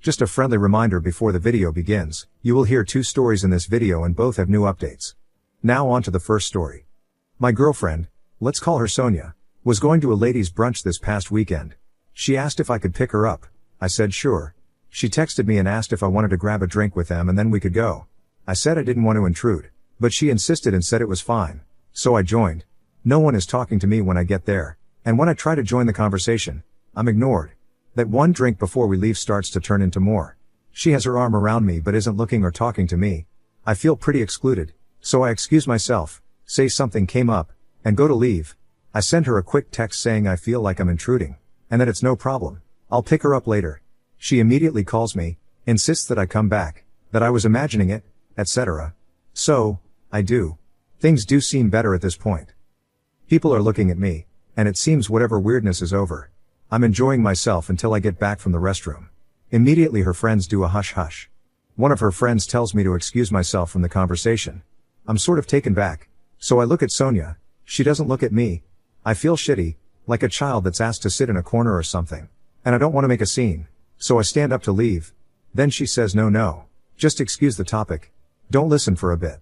Just a friendly reminder before the video begins, you will hear 2 stories in this video and both have new updates. Now on to the first story. My girlfriend, let's call her Sonia, was going to a ladies' brunch this past weekend. She asked if I could pick her up. I said sure. She texted me and asked if I wanted to grab a drink with them and then we could go. I said I didn't want to intrude, but she insisted and said it was fine. So I joined. No one is talking to me when I get there, and when I try to join the conversation, I'm ignored. That one drink before we leave starts to turn into more. She has her arm around me but isn't looking or talking to me. I feel pretty excluded, so I excuse myself, say something came up, and go to leave. I send her a quick text saying I feel like I'm intruding, and that it's no problem. I'll pick her up later. She immediately calls me, insists that I come back, that I was imagining it, etc. So, I do. Things do seem better at this point. People are looking at me, and it seems whatever weirdness is over. I'm enjoying myself until I get back from the restroom. Immediately her friends do a hush hush. One of her friends tells me to excuse myself from the conversation. I'm sort of taken back, so I look at Sonia. She doesn't look at me. I feel shitty, like a child that's asked to sit in a corner or something, and I don't want to make a scene, so I stand up to leave. Then she says no, just excuse the topic. Don't listen for a bit.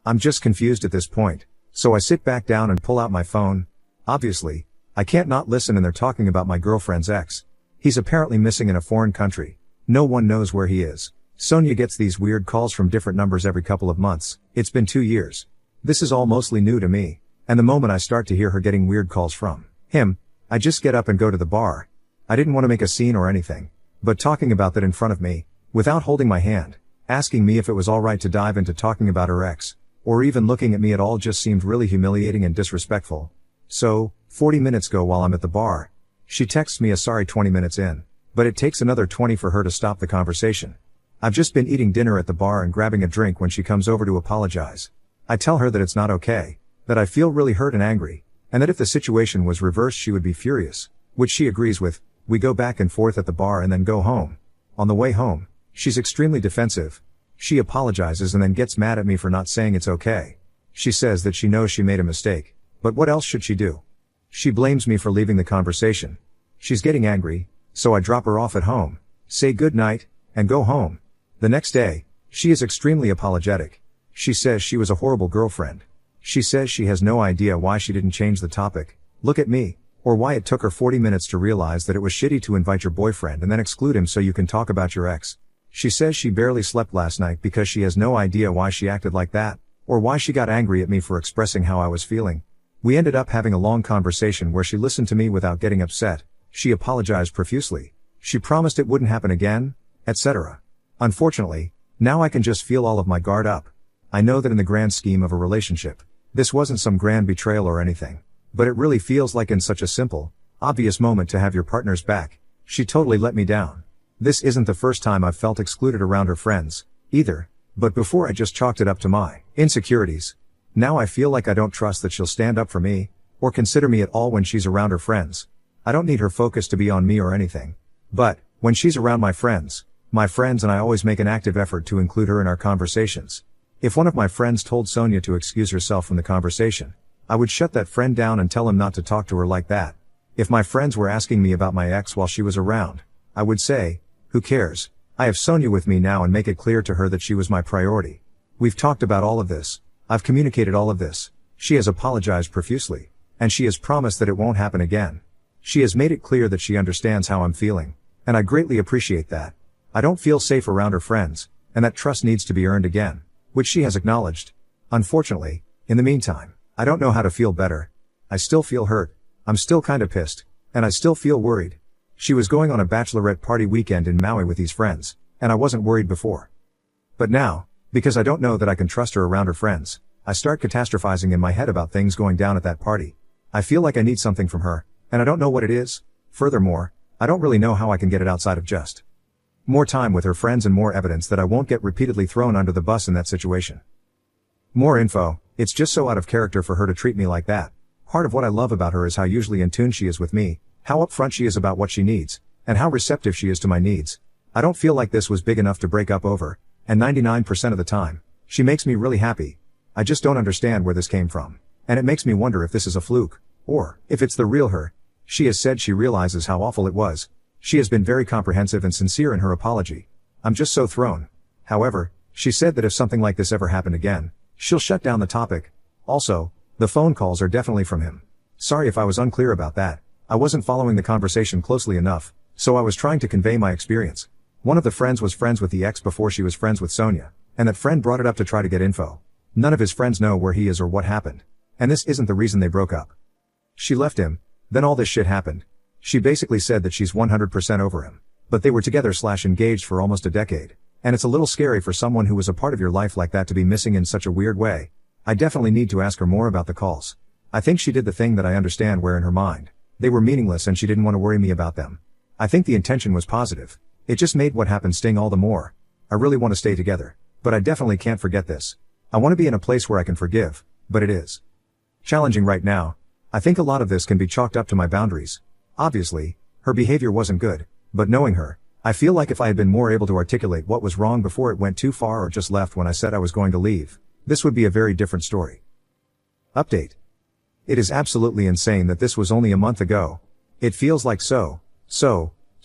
I'm just confused at this point, so I sit back down and pull out my phone. Obviously, I can't not listen and they're talking about my girlfriend's ex. He's apparently missing in a foreign country. No one knows where he is. Sonia gets these weird calls from different numbers every couple of months. It's been 2 years. This is all mostly new to me, and the moment I start to hear her getting weird calls from him, I just get up and go to the bar. I didn't want to make a scene or anything, but talking about that in front of me, without holding my hand, asking me if it was alright to dive into talking about her ex, or even looking at me at all just seemed really humiliating and disrespectful. So, 40 minutes go while I'm at the bar. She texts me a sorry 20 minutes in, but it takes another 20 for her to stop the conversation. I've just been eating dinner at the bar and grabbing a drink when she comes over to apologize. I tell her that it's not okay, that I feel really hurt and angry, and that if the situation was reversed she would be furious, which she agrees with. We go back and forth at the bar and then go home. On the way home, she's extremely defensive. She apologizes and then gets mad at me for not saying it's okay. She says that she knows she made a mistake, but what else should she do? She blames me for leaving the conversation. She's getting angry, so I drop her off at home, say good night, and go home. The next day, she is extremely apologetic. She says she was a horrible girlfriend. She says she has no idea why she didn't change the topic, look at me, or why it took her 40 minutes to realize that it was shitty to invite your boyfriend and then exclude him so you can talk about your ex. She says she barely slept last night because she has no idea why she acted like that, or why she got angry at me for expressing how I was feeling. We ended up having a long conversation where she listened to me without getting upset. She apologized profusely. She promised it wouldn't happen again, etc. Unfortunately, now I can just feel all of my guard up. I know that in the grand scheme of a relationship, this wasn't some grand betrayal or anything, but it really feels like in such a simple, obvious moment to have your partner's back, she totally let me down. This isn't the first time I've felt excluded around her friends, either, but before I just chalked it up to my insecurities. Now I feel like I don't trust that she'll stand up for me, or consider me at all when she's around her friends. I don't need her focus to be on me or anything. But, when she's around my friends and I always make an active effort to include her in our conversations. If one of my friends told Sonia to excuse herself from the conversation, I would shut that friend down and tell him not to talk to her like that. If my friends were asking me about my ex while she was around, I would say, who cares? I have Sonia with me now, and make it clear to her that she was my priority. We've talked about all of this. I've communicated all of this. She has apologized profusely, and she has promised that it won't happen again. She has made it clear that she understands how I'm feeling, and I greatly appreciate that. I don't feel safe around her friends, and that trust needs to be earned again, which she has acknowledged. Unfortunately, in the meantime, I don't know how to feel better. I still feel hurt, I'm still kinda pissed, and I still feel worried. She was going on a bachelorette party weekend in Maui with these friends, and I wasn't worried before. But now, because I don't know that I can trust her around her friends, I start catastrophizing in my head about things going down at that party. I feel like I need something from her, and I don't know what it is. Furthermore, I don't really know how I can get it outside of just more time with her friends and more evidence that I won't get repeatedly thrown under the bus in that situation. More info. It's just so out of character for her to treat me like that. Part of what I love about her is how usually in tune she is with me, how upfront she is about what she needs, and how receptive she is to my needs. I don't feel like this was big enough to break up over, and 99% of the time, she makes me really happy. I just don't understand where this came from, and it makes me wonder if this is a fluke, or if it's the real her. She has said she realizes how awful it was. She has been very comprehensive and sincere in her apology. I'm just so thrown. However, she said that if something like this ever happened again, she'll shut down the topic. Also, the phone calls are definitely from him. Sorry if I was unclear about that. I wasn't following the conversation closely enough, so I was trying to convey my experience. One of the friends was friends with the ex before she was friends with Sonia, and that friend brought it up to try to get info. None of his friends know where he is or what happened. And this isn't the reason they broke up. She left him, then all this shit happened. She basically said that she's 100% over him. But they were together/engaged for almost a decade. And it's a little scary for someone who was a part of your life like that to be missing in such a weird way. I definitely need to ask her more about the calls. I think she did the thing that I understand where in her mind. They were meaningless and she didn't want to worry me about them. I think the intention was positive. It just made what happened sting all the more. I really want to stay together. But I definitely can't forget this. I want to be in a place where I can forgive, but it is challenging right now. I think a lot of this can be chalked up to my boundaries. Obviously, her behavior wasn't good, but knowing her, I feel like if I had been more able to articulate what was wrong before it went too far or just left when I said I was going to leave, this would be a very different story. Update. It is absolutely insane that this was only a month ago. It feels like so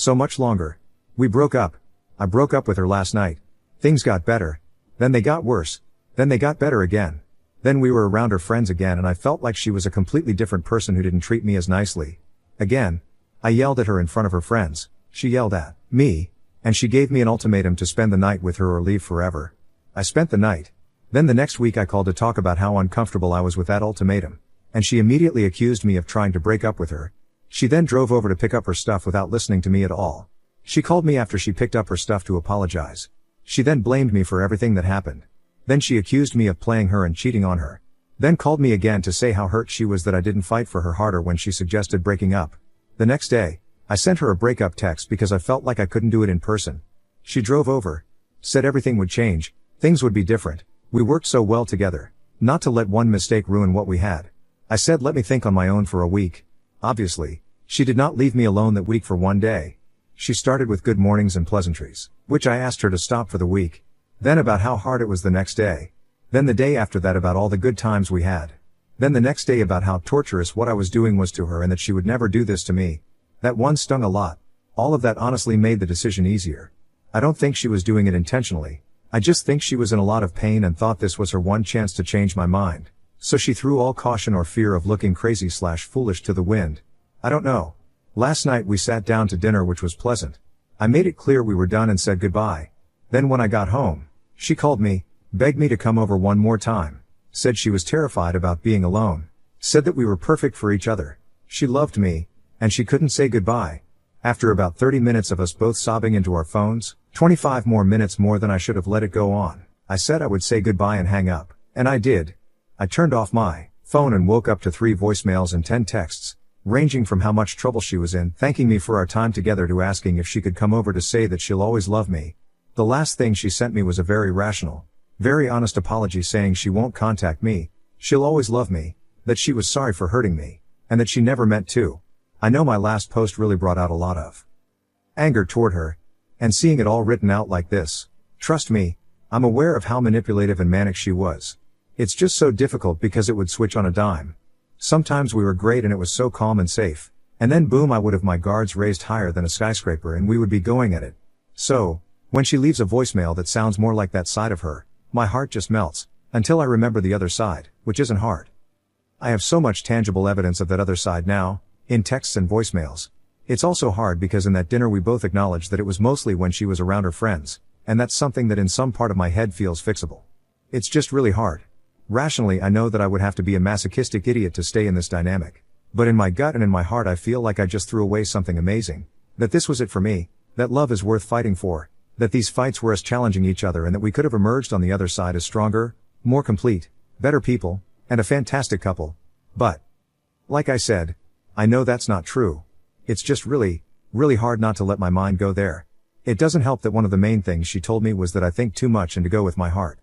much longer. We broke up. I broke up with her last night. Things got better. Then they got worse. Then they got better again. Then we were around her friends again and I felt like she was a completely different person who didn't treat me as nicely. Again, I yelled at her in front of her friends. She yelled at me, and she gave me an ultimatum to spend the night with her or leave forever. I spent the night. Then the next week I called to talk about how uncomfortable I was with that ultimatum. And she immediately accused me of trying to break up with her. She then drove over to pick up her stuff without listening to me at all. She called me after she picked up her stuff to apologize. She then blamed me for everything that happened. Then she accused me of playing her and cheating on her. Then called me again to say how hurt she was that I didn't fight for her harder when she suggested breaking up. The next day, I sent her a breakup text because I felt like I couldn't do it in person. She drove over, said everything would change, things would be different. We worked so well together, not to let one mistake ruin what we had. I said let me think on my own for a week. Obviously, she did not leave me alone that week for one day. She started with good mornings and pleasantries, which I asked her to stop for the week. Then about how hard it was the next day. Then the day after that about all the good times we had. Then the next day about how torturous what I was doing was to her and that she would never do this to me. That one stung a lot. All of that honestly made the decision easier. I don't think she was doing it intentionally. I just think she was in a lot of pain and thought this was her one chance to change my mind. So she threw all caution or fear of looking crazy/foolish to the wind. I don't know. Last night we sat down to dinner which was pleasant. I made it clear we were done and said goodbye. Then when I got home, she called me, begged me to come over one more time, said she was terrified about being alone, said that we were perfect for each other. She loved me, and she couldn't say goodbye. After about 30 minutes of us both sobbing into our phones, 25 more minutes more than I should have let it go on, I said I would say goodbye and hang up, and I did. I turned off my phone and woke up to 3 voicemails and 10 texts, ranging from how much trouble she was in, thanking me for our time together to asking if she could come over to say that she'll always love me. The last thing she sent me was a very rational, very honest apology saying she won't contact me, she'll always love me, that she was sorry for hurting me, and that she never meant to. I know my last post really brought out a lot of anger toward her, and seeing it all written out like this, trust me, I'm aware of how manipulative and manic she was. It's just so difficult because it would switch on a dime. Sometimes we were great and it was so calm and safe, and then boom I would have my guards raised higher than a skyscraper and we would be going at it. So, when she leaves a voicemail that sounds more like that side of her, my heart just melts, until I remember the other side, which isn't hard. I have so much tangible evidence of that other side now, in texts and voicemails. It's also hard because in that dinner we both acknowledged that it was mostly when she was around her friends, and that's something that in some part of my head feels fixable. It's just really hard. Rationally I know that I would have to be a masochistic idiot to stay in this dynamic. But in my gut and in my heart I feel like I just threw away something amazing. That this was it for me, that love is worth fighting for, that these fights were us challenging each other and that we could have emerged on the other side as stronger, more complete, better people, and a fantastic couple. But, like I said, I know that's not true. It's just really hard not to let my mind go there. It doesn't help that one of the main things she told me was that I think too much and to go with my heart.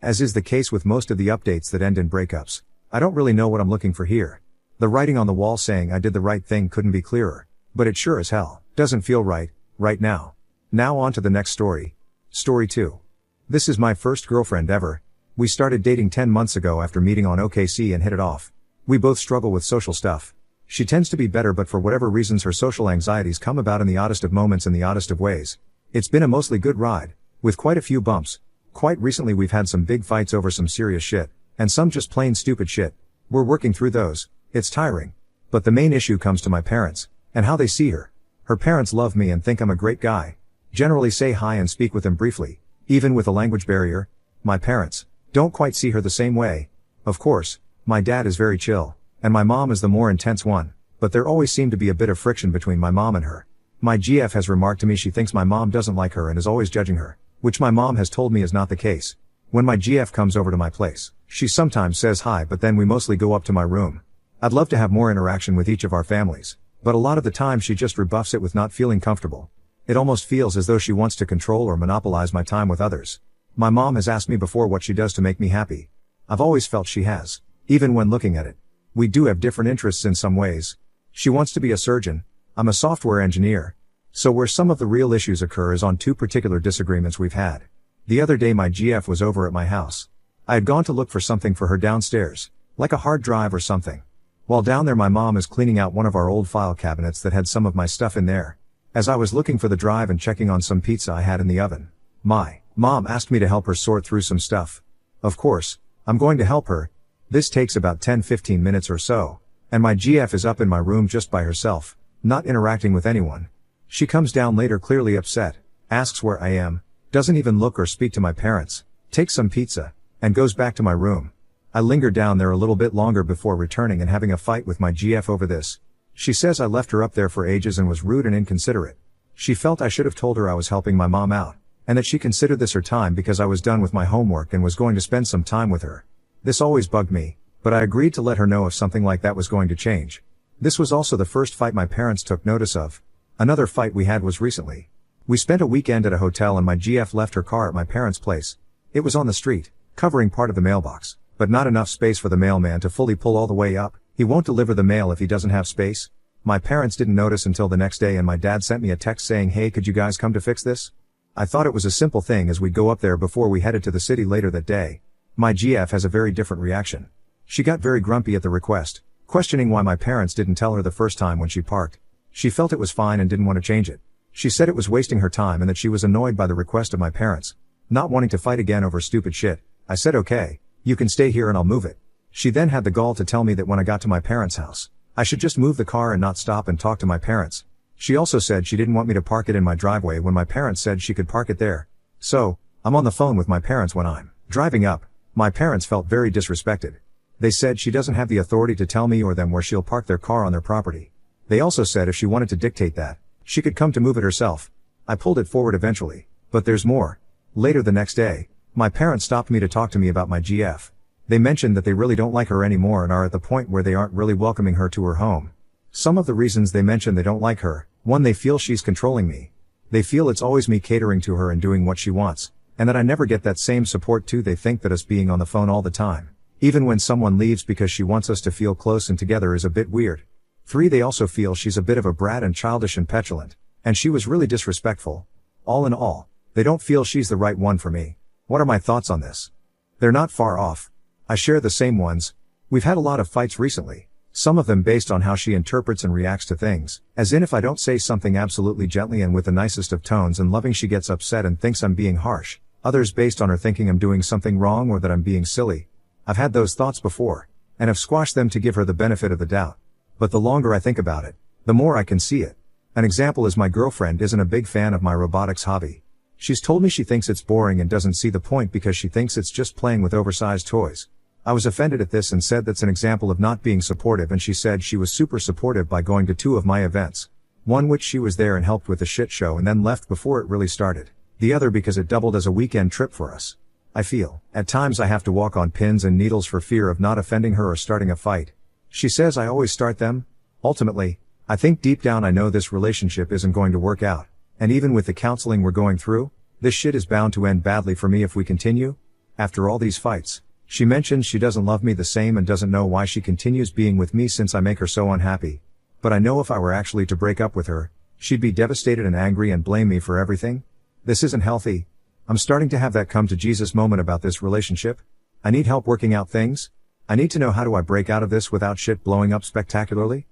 As is the case with most of the updates that end in breakups, I don't really know what I'm looking for here. The writing on the wall saying I did the right thing couldn't be clearer, but it sure as hell doesn't feel right now. Now on to the next story. Story 2. This is my first girlfriend ever. We started dating 10 months ago after meeting on OKC and hit it off. We both struggle with social stuff. She tends to be better, but for whatever reasons her social anxieties come about in the oddest of moments in the oddest of ways. It's been a mostly good ride, with quite a few bumps. Quite recently we've had some big fights over some serious shit, and some just plain stupid shit. We're working through those. It's tiring. But the main issue comes to my parents, and how they see her. Her parents love me and think I'm a great guy. Generally say hi and speak with them briefly, even with a language barrier. My parents don't quite see her the same way. Of course, my dad is very chill, and my mom is the more intense one, but there always seemed to be a bit of friction between my mom and her. My GF has remarked to me she thinks my mom doesn't like her and is always judging her, which my mom has told me is not the case. When my GF comes over to my place, she sometimes says hi, but then we mostly go up to my room. I'd love to have more interaction with each of our families, but a lot of the time she just rebuffs it with not feeling comfortable. It almost feels as though she wants to control or monopolize my time with others. My mom has asked me before what she does to make me happy. I've always felt she has, even when looking at it. We do have different interests in some ways. She wants to be a surgeon. I'm a software engineer. So where some of the real issues occur is on two particular disagreements we've had. The other day my GF was over at my house. I had gone to look for something for her downstairs, like a hard drive or something. While down there my mom is cleaning out one of our old file cabinets that had some of my stuff in there. As I was looking for the drive and checking on some pizza I had in the oven, my mom asked me to help her sort through some stuff. Of course, I'm going to help her. This takes about 10-15 minutes or so, and my GF is up in my room just by herself, not interacting with anyone. She comes down later clearly upset, asks where I am, doesn't even look or speak to my parents, takes some pizza, and goes back to my room. I linger down there a little bit longer before returning and having a fight with my GF over this. She says I left her up there for ages and was rude and inconsiderate. She felt I should have told her I was helping my mom out, and that she considered this her time because I was done with my homework and was going to spend some time with her. This always bugged me, but I agreed to let her know if something like that was going to change. This was also the first fight my parents took notice of. Another fight we had was recently. We spent a weekend at a hotel and my GF left her car at my parents' place. It was on the street, covering part of the mailbox, but not enough space for the mailman to fully pull all the way up. He won't deliver the mail if he doesn't have space. My parents didn't notice until the next day and my dad sent me a text saying, "Hey, could you guys come to fix this?" I thought it was a simple thing as we'd go up there before we headed to the city later that day. My GF has a very different reaction. She got very grumpy at the request, questioning why my parents didn't tell her the first time when she parked. She felt it was fine and didn't want to change it. She said it was wasting her time and that she was annoyed by the request of my parents. Not wanting to fight again over stupid shit, I said okay, you can stay here and I'll move it. She then had the gall to tell me that when I got to my parents' house, I should just move the car and not stop and talk to my parents. She also said she didn't want me to park it in my driveway when my parents said she could park it there. So, I'm on the phone with my parents when I'm driving up. My parents felt very disrespected. They said she doesn't have the authority to tell me or them where she'll park their car on their property. They also said if she wanted to dictate that, she could come to move it herself. I pulled it forward eventually, but there's more. Later the next day, my parents stopped me to talk to me about my GF. They mentioned that they really don't like her anymore and are at the point where they aren't really welcoming her to her home. Some of the reasons they mention they don't like her: 1, they feel she's controlling me. They feel it's always me catering to her and doing what she wants, and that I never get that same support. 2, they think that us being on the phone all the time, even when someone leaves because she wants us to feel close and together, is a bit weird. 3, they also feel she's a bit of a brat and childish and petulant, and she was really disrespectful. All in all, they don't feel she's the right one for me. What are my thoughts on this? They're not far off. I share the same ones. We've had a lot of fights recently, some of them based on how she interprets and reacts to things, as in if I don't say something absolutely gently and with the nicest of tones and loving, she gets upset and thinks I'm being harsh. Others based on her thinking I'm doing something wrong or that I'm being silly. I've had those thoughts before, and have squashed them to give her the benefit of the doubt. But the longer I think about it, the more I can see it. An example is my girlfriend isn't a big fan of my robotics hobby. She's told me she thinks it's boring and doesn't see the point because she thinks it's just playing with oversized toys. I was offended at this and said that's an example of not being supportive, and she said she was super supportive by going to 2 of my events. One which she was there and helped with the shit show and then left before it really started. The other because it doubled as a weekend trip for us. I feel, at times I have to walk on pins and needles for fear of not offending her or starting a fight. She says I always start them. Ultimately, I think deep down I know this relationship isn't going to work out, and even with the counseling we're going through, this shit is bound to end badly for me if we continue. After all these fights, she mentions she doesn't love me the same and doesn't know why she continues being with me since I make her so unhappy. But I know if I were actually to break up with her, she'd be devastated and angry and blame me for everything. This isn't healthy. I'm starting to have that come to Jesus moment about this relationship. I need help working out things. I need to know, how do I break out of this without shit blowing up spectacularly?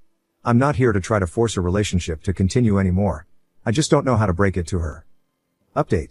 I'm not here to try to force a relationship to continue anymore. I just don't know how to break it to her. Update.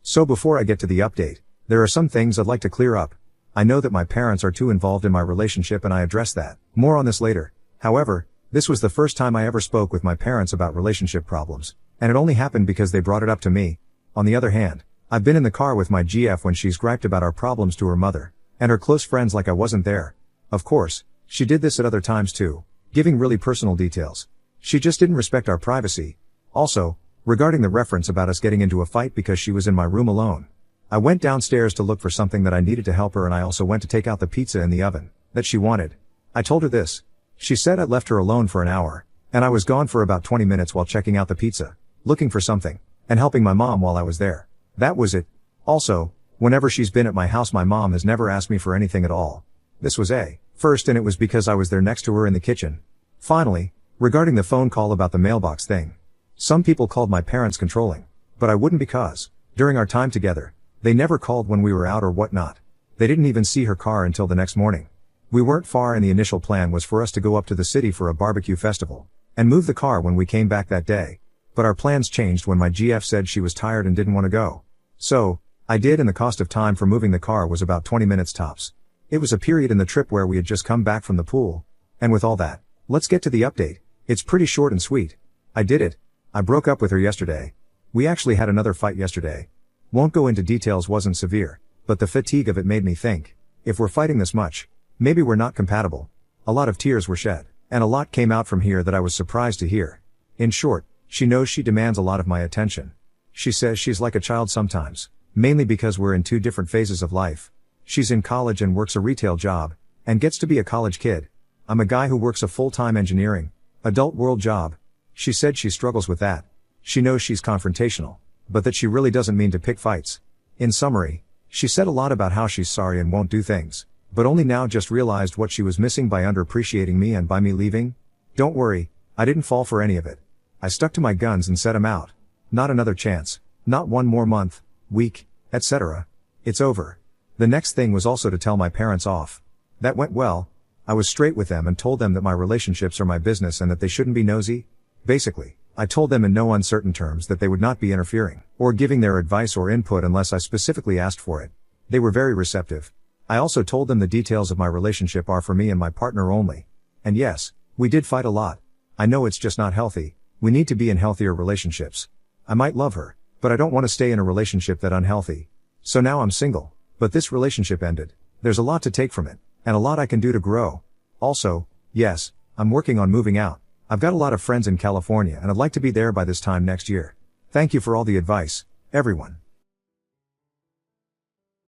So before I get to the update, there are some things I'd like to clear up. I know that my parents are too involved in my relationship and I address that. More on this later. However, this was the first time I ever spoke with my parents about relationship problems, and it only happened because they brought it up to me. On the other hand, I've been in the car with my GF when she's griped about our problems to her mother and her close friends like I wasn't there. Of course, she did this at other times too, giving really personal details. She just didn't respect our privacy. Also, regarding the reference about us getting into a fight because she was in my room alone. I went downstairs to look for something that I needed to help her, and I also went to take out the pizza in the oven that she wanted. I told her this. She said I'd left her alone for an hour, and I was gone for about 20 minutes while checking out the pizza, looking for something, and helping my mom while I was there. That was it. Also, whenever she's been at my house, my mom has never asked me for anything at all. This was a first, and it was because I was there next to her in the kitchen. Finally, regarding the phone call about the mailbox thing. Some people called my parents controlling, but I wouldn't, because during our time together, they never called when we were out or whatnot. They didn't even see her car until the next morning. We weren't far, and the initial plan was for us to go up to the city for a barbecue festival and move the car when we came back that day. But our plans changed when my GF said she was tired and didn't want to go. So, I did, and the cost of time for moving the car was about 20 minutes tops. It was a period in the trip where we had just come back from the pool. And with all that, let's get to the update. It's pretty short and sweet. I did it. I broke up with her yesterday. We actually had another fight yesterday. Won't go into details, wasn't severe, but the fatigue of it made me think, if we're fighting this much, maybe we're not compatible. A lot of tears were shed, and a lot came out from here that I was surprised to hear. In short, she knows she demands a lot of my attention. She says she's like a child sometimes, mainly because we're in two different phases of life. She's in college and works a retail job, and gets to be a college kid. I'm a guy who works a full-time engineering, adult world job. She said she struggles with that. She knows she's confrontational, but that she really doesn't mean to pick fights. In summary, she said a lot about how she's sorry and won't do things, but only now just realized what she was missing by underappreciating me and by me leaving. Don't worry, I didn't fall for any of it. I stuck to my guns and set him out. Not another chance, not one more month, week, etc. It's over. The next thing was also to tell my parents off. That went well. I was straight with them and told them that my relationships are my business and that they shouldn't be nosy. Basically, I told them in no uncertain terms that they would not be interfering or giving their advice or input unless I specifically asked for it. They were very receptive. I also told them the details of my relationship are for me and my partner only. And yes, we did fight a lot. I know it's just not healthy. We need to be in healthier relationships. I might love her, but I don't want to stay in a relationship that's unhealthy. So now I'm single, but this relationship ended. There's a lot to take from it, and a lot I can do to grow. Also, yes, I'm working on moving out. I've got a lot of friends in California and I'd like to be there by this time next year. Thank you for all the advice, everyone.